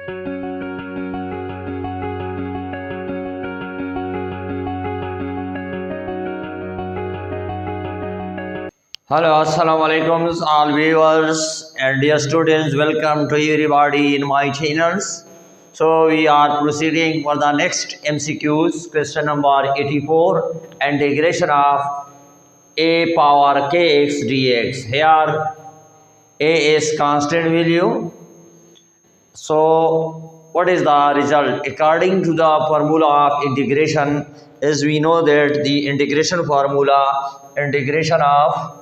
Hello, assalamu alaikum all viewers and dear students, welcome to everybody in my channels. So we are proceeding for the next MCQs, question number 84, integration of a power kx dx. Here a is constant value. So what is the result? According to the formula of integration, as we know that the integration formula, integration of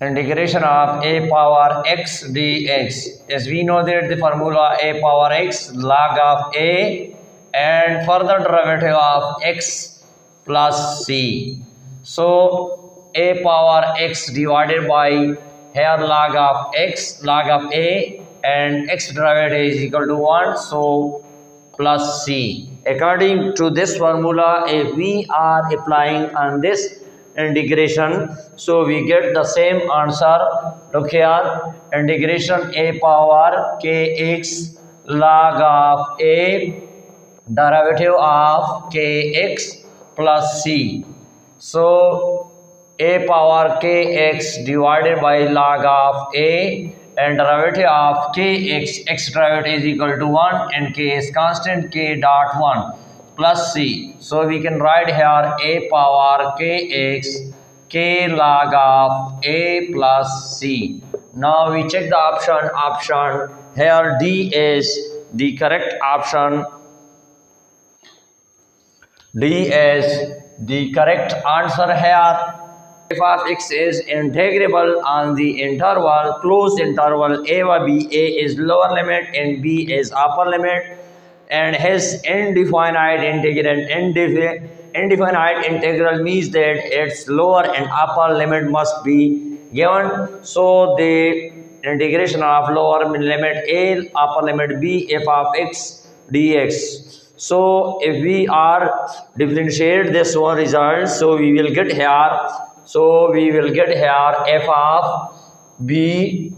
a power x dx, as we know that the formula a power x log of a and further derivative of x plus c. So a power x divided by here log of x log of a and x derivative is equal to 1, so plus c. According to this formula, if we are applying on this integration, so we get the same answer. Look here, integration a power kx log of a derivative of kx plus c. So a power kx divided by log of a and derivative of kx, x derivative is equal to 1 and k is constant, k dot 1 plus c. So we can write here a power kx k log of a plus c. Now we check the option here D is the correct option. D is the correct answer here. F of x is integrable on the interval, closed interval a by b. A is lower limit and b is upper limit, and his indefinite integral means that its lower and upper limit must be given. So the integration of lower limit a, upper limit b, f of x dx. So if we are differentiate this one result, so we will get here. So we will get here f of b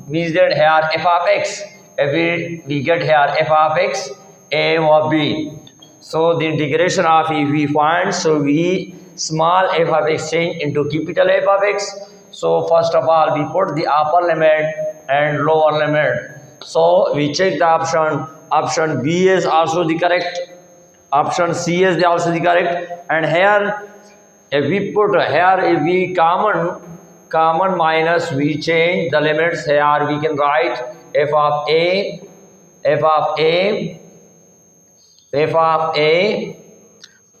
means that here f of x. If we get here f of x, a or b. So the integration of if we find, so we small f of x change into capital F of x. So first of all we put the upper limit and lower limit. So we check the option B is also the correct, option C is also the correct, and here if we put here, if we common minus, we change the limits. Here we can write f of a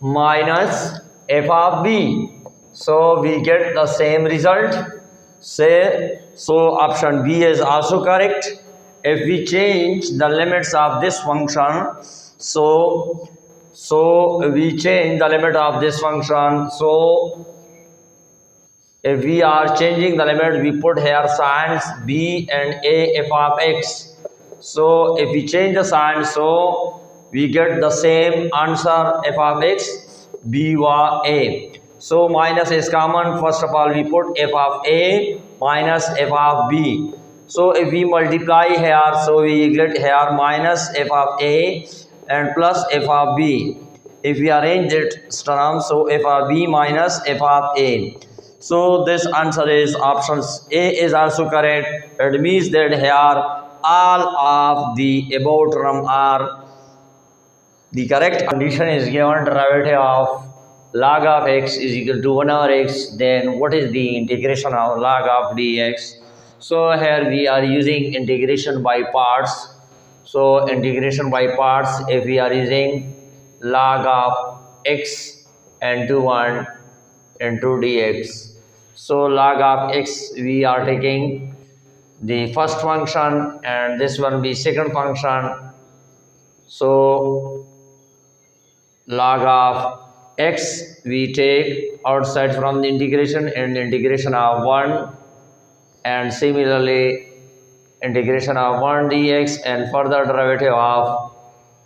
minus f of b. So we get the same result. So option B is also correct. If we change the limits of this function, so we change the limit of this function. So if we are changing the limit, we put here signs b and a f of x. So if we change the sign, so we get the same answer f of x b or a. So minus is common. First of all we put f of a minus f of b. So if we multiply here, so we get here minus f of a and plus f of b. If we arrange it term, so f of b minus f of a. So this answer is option A is also correct. It means that here all of the above term are the correct. Condition is given derivative of log of x is equal to 1 over x. Then what is the integration of log of dx? So here we are using integration by parts. So integration by parts, if we are using log of x and 1 into dx. So log of x, we are taking the first function and this one be second function. So log of x we take outside from the integration and integration of 1, and similarly integration of 1 dx and further derivative of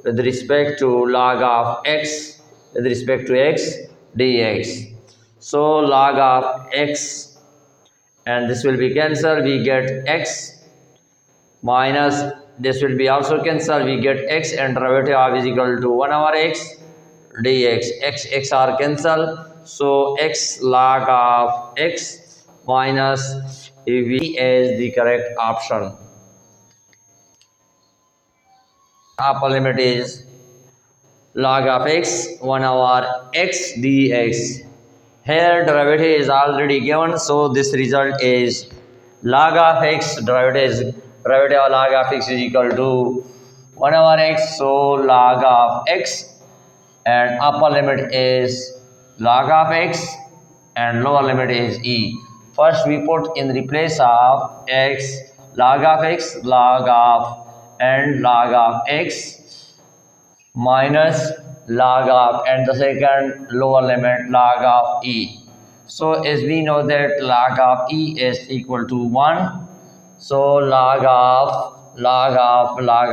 with respect to log of x with respect to x dx. So log of x and this will be cancelled. We get x minus this will be also cancelled. We get x and derivative of is equal to 1 over x dx. X are cancelled. So x log of x minus v is the correct option. Upper limit is log of x 1 over x dx. Here derivative is already given, so this result is log of x derivative of log of x is equal to 1 over x. So log of x and upper limit is log of x and lower limit is e. First we put in the place of x log of x log of and log of x minus log of and the second lower limit log of e. So as we know that log of e is equal to 1, so log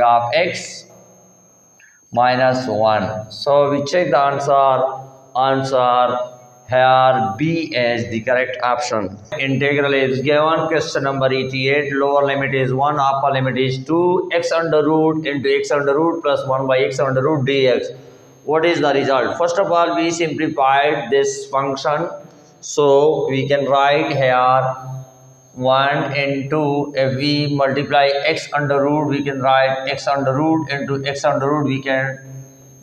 of x minus 1. So we check the answer here B is the correct option. Integral is given, question number 88, lower limit is 1, upper limit is 2, x under root into x under root plus 1 by x under root dx. What is the result? First of all, we simplified this function, so we can write here 1 into, if we multiply x under root, we can write x under root into x under root, we can,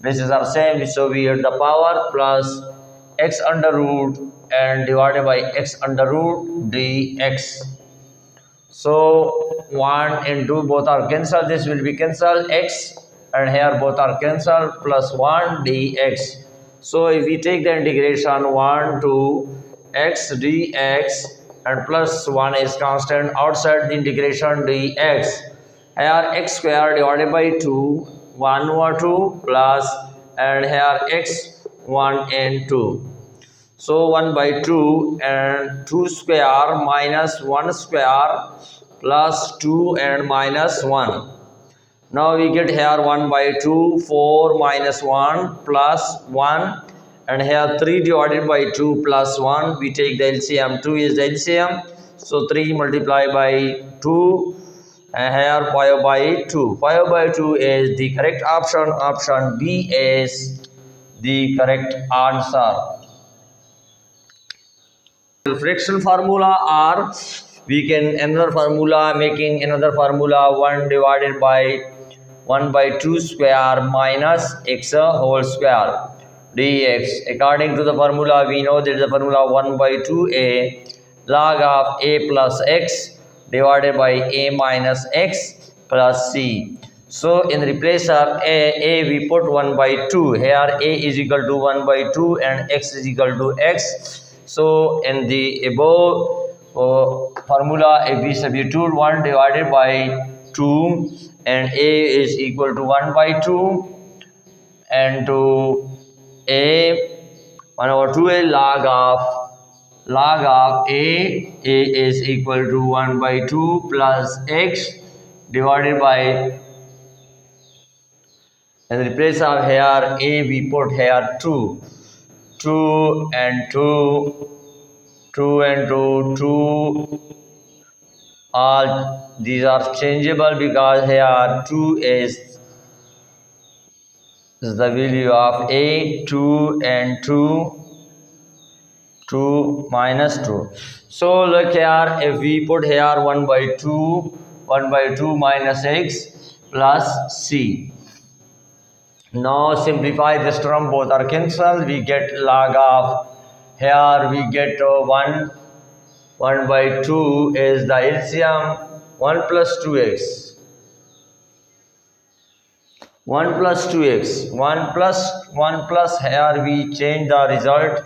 this is our same, so we get the power plus x under root and divided by x under root dx. So 1 and 2 both are cancelled, this will be cancelled, x and here both are cancelled, plus 1 dx. So if we take the integration 1 to x dx and plus 1 is constant outside the integration dx, here x square divided by 2 1 over 2 plus and here x 1 and 2. So 1 by 2 and 2 square minus 1 square plus 2 and minus 1. Now we get here 1 by 2, 4 minus 1 plus 1 and here 3 divided by 2 plus 1. We take the LCM, 2 is the LCM. So 3 multiplied by 2 and here 5 by 2. 5 by 2 is the correct option. Option B is the correct answer. Fraction formula, or we can another formula, making another formula 1 divided by 1 by 2 square minus x whole square dx. According to the formula, we know that the formula 1 by 2a log of a plus x divided by a minus x plus c. So in the place of a we put 1 by 2. Here a is equal to 1 by 2 and x is equal to x. So in the above formula, if we substitute 1 divided by 2 and a is equal to 1 by 2 and to a 1 over 2a log of a is equal to 1 by 2 plus x divided by, in the place of here a we put here 2 and 2 and 2 all these are changeable because here 2 is the value of a, 2 and 2 minus 2. So look here, if we put here 1 by 2 minus x plus c. Now simplify this term, both are cancelled, we get log of, here we get 1 by 2 is the LCM 1 plus 2x. 1 plus 2x, 1 plus here we change the result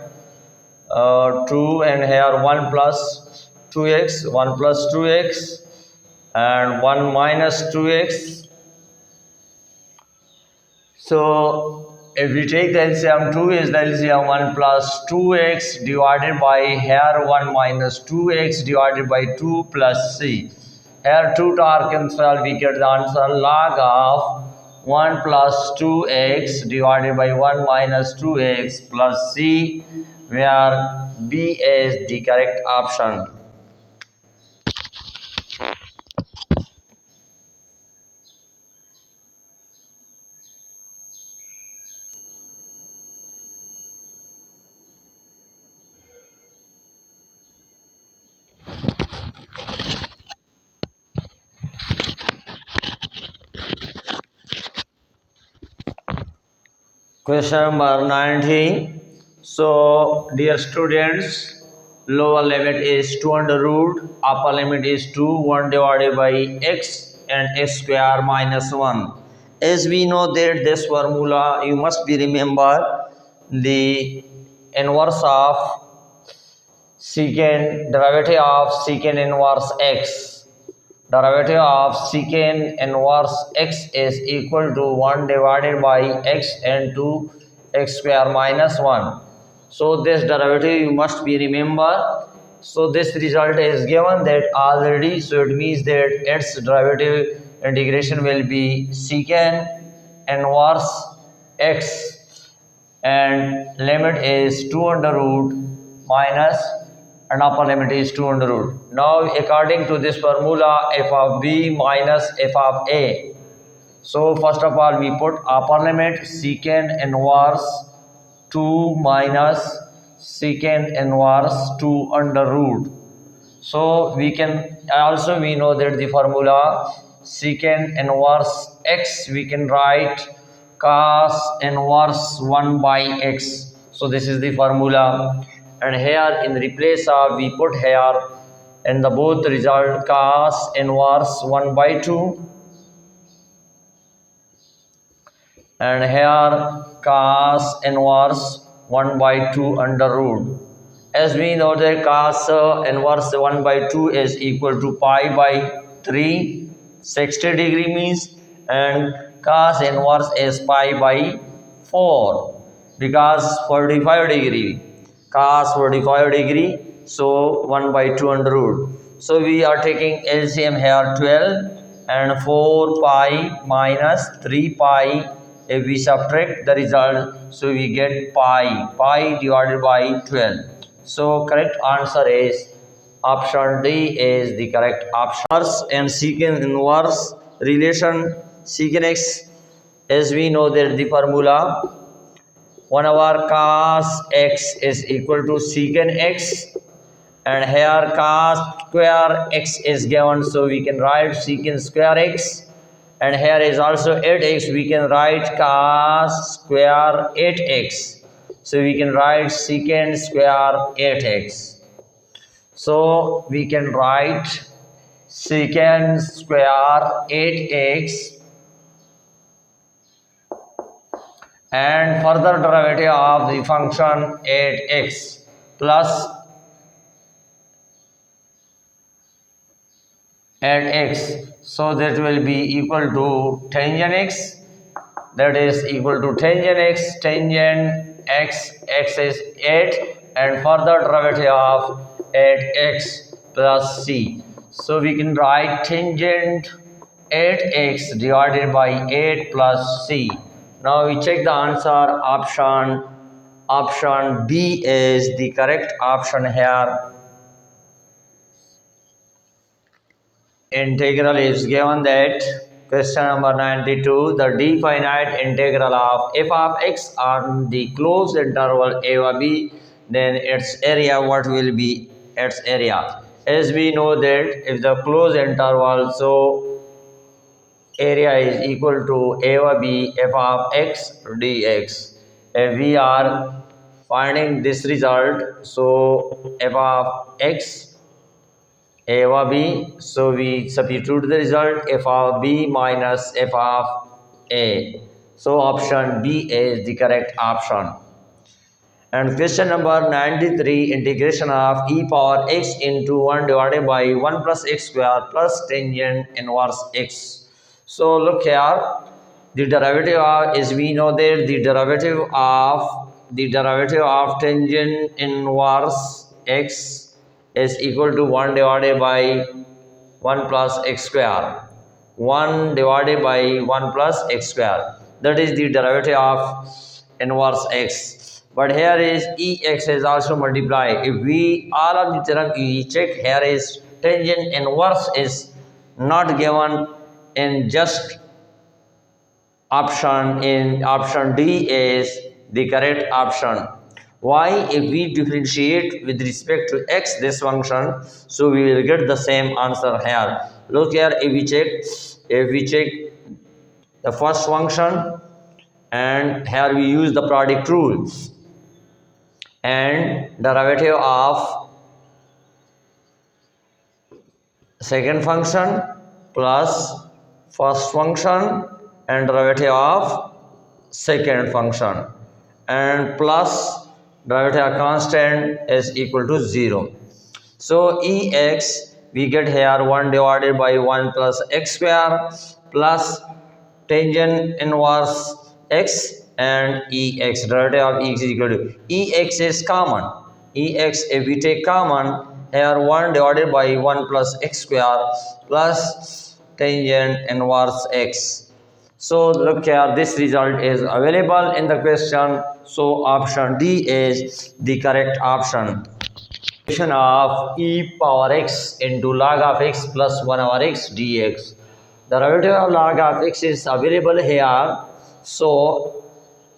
2 and here 1 plus 2x, 1 plus 2x and 1 minus 2x. So if we take the LCM, 2 is the LCM 1 plus 2x divided by here 1 minus 2x divided by 2 plus c. Here 2 are cancelled, we get the answer log of 1 plus 2x divided by 1 minus 2x plus c, where B is the correct option. Question number 19. So, dear students, lower limit is 2 under root, upper limit is 2, 1 divided by x and x square minus 1. As we know that this formula, you must be remember the inverse of secant, derivative of secant inverse x. Derivative of secant inverse x is equal to 1 divided by x and 2 x square minus 1. So this derivative you must be remember. So this result is given that already, so it means that its derivative integration will be secant inverse x and limit is 2 under root minus and upper limit is 2 under root. Now according to this formula, f of b minus f of a. So first of all we put upper limit secant inverse 2 minus secant inverse 2 under root. So we can also, we know that the formula secant inverse x, we can write cos inverse 1 by x. So this is the formula, and here in replace of we put here in the both result cos inverse 1 by 2 and here cos inverse 1 by 2 under root. As we know that cos inverse 1 by 2 is equal to pi by 3, 60 degree means, and cos inverse is pi by 4 because 45 degree, cos 45 degree, so 1 by 2 under root. So we are taking LCM here 12 and 4 pi minus 3 pi. If we subtract the result, so we get pi divided by 12. So correct answer is option D is the correct option. Inverse and secant inverse relation secant x, as we know that the formula 1 over cos x is equal to secant x, and here cos square x is given, so we can write secant square x, and here is also 8x, we can write cos square 8x, so we can write secant square 8x. So we can write secant square 8x and further derivative of the function 8x plus add x, so that will be equal to tangent x, that is equal to tangent x, tangent x, x is 8 and further derivative of 8x plus c. So we can write tangent 8x divided by 8 plus c. Now we check the answer, option B is the correct option here. Integral is given that question number 92, the definite integral of f of x on the closed interval a or b, then its area, what will be its area? As we know that if the closed interval, so area is equal to a or b f of x dx. If we are finding this result, so f of x a over b, so we substitute the result f of b minus f of a. So option B is the correct option. And question number 93, integration of e power x into 1 divided by 1 plus x square plus tangent inverse x. So look here, the derivative of, is we know that the derivative of tangent inverse x is equal to 1 divided by 1 plus x square. 1 divided by 1 plus x square. That is the derivative of inverse x. But here is ex is also multiplied. If we all of the theorem we check, here is tangent inverse is not given in just option. In option D is the correct option. Why? If we differentiate with respect to x this function, so we will get the same answer here. Look here, if we check the first function and here we use the product rule, and derivative of second function plus first function and derivative of second function and plus derivative of constant is equal to 0. So Ex we get here 1 divided by 1 plus x square plus tangent inverse x and Ex. Derivative of Ex is equal to Ex is common. Ex, if we take common, here 1 divided by 1 plus x square plus tangent inverse x. So look here, this result is available in the question. So option D is the correct option. Of e power x into log of x plus 1 over x dx. The derivative of log of x is available here. So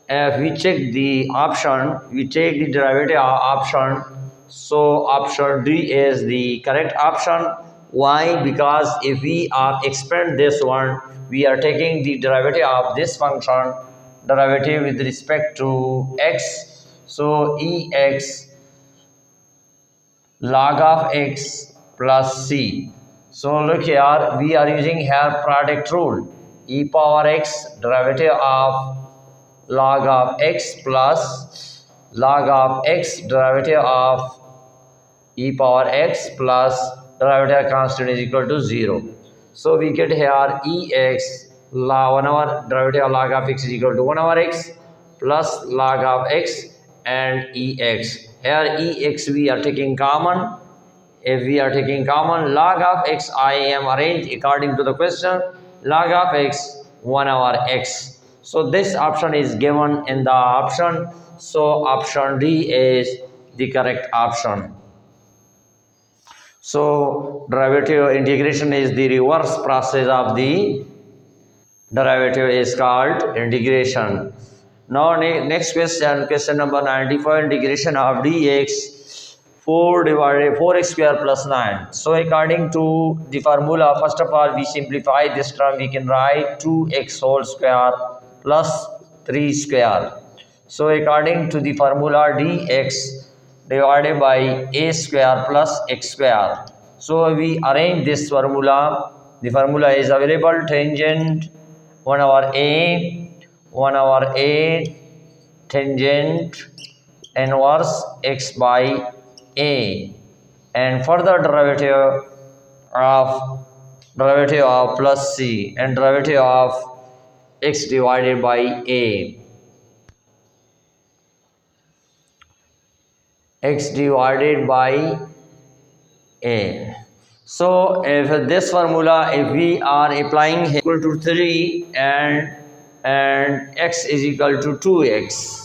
if we check the option, we take the derivative of option. So option D is the correct option. Why? Because if we are expand this one, we are taking the derivative of this function, derivative with respect to x. So Ex log of x plus c. So look here, we are using here product rule. E power x derivative of log of x plus log of x derivative of e power x plus derivative constant is equal to 0. So we get here Ex log 1 over derivative of log of x is equal to 1 over x plus log of x and Ex. Here Ex we are taking common. If we are taking common log of x, I am arranged according to the question, log of x 1 over x. So this option is given in the option. So option D is the correct option. So derivative integration is the reverse process of the derivative is called integration. Now next question, question number 94, integration of dx 4x square plus 9. So according to the formula, first of all we simplify this term, we can write 2x whole square plus 3 square. So according to the formula, dx divided by a square plus x square. So we arrange this formula. The formula is available, tangent 1 over a, 1 over a, tangent inverse x by a, and further derivative of plus c and derivative of x divided by a, x divided by a. So if this formula, if we are applying here equal to 3 and x is equal to 2x,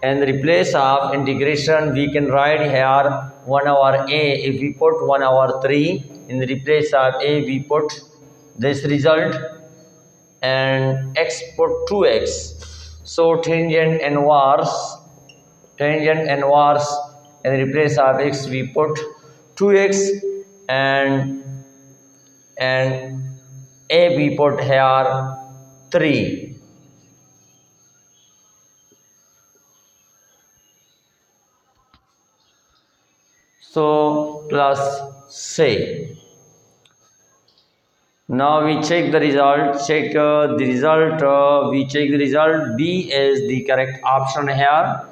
and the place of integration we can write here 1 over a. If we put 1 over 3 in the place of a, we put this result, and x put 2x. So tangent inverse in the place of x we put 2x, and a we put here 3. So plus c. Now we check the result. We check the result. B is the correct option here.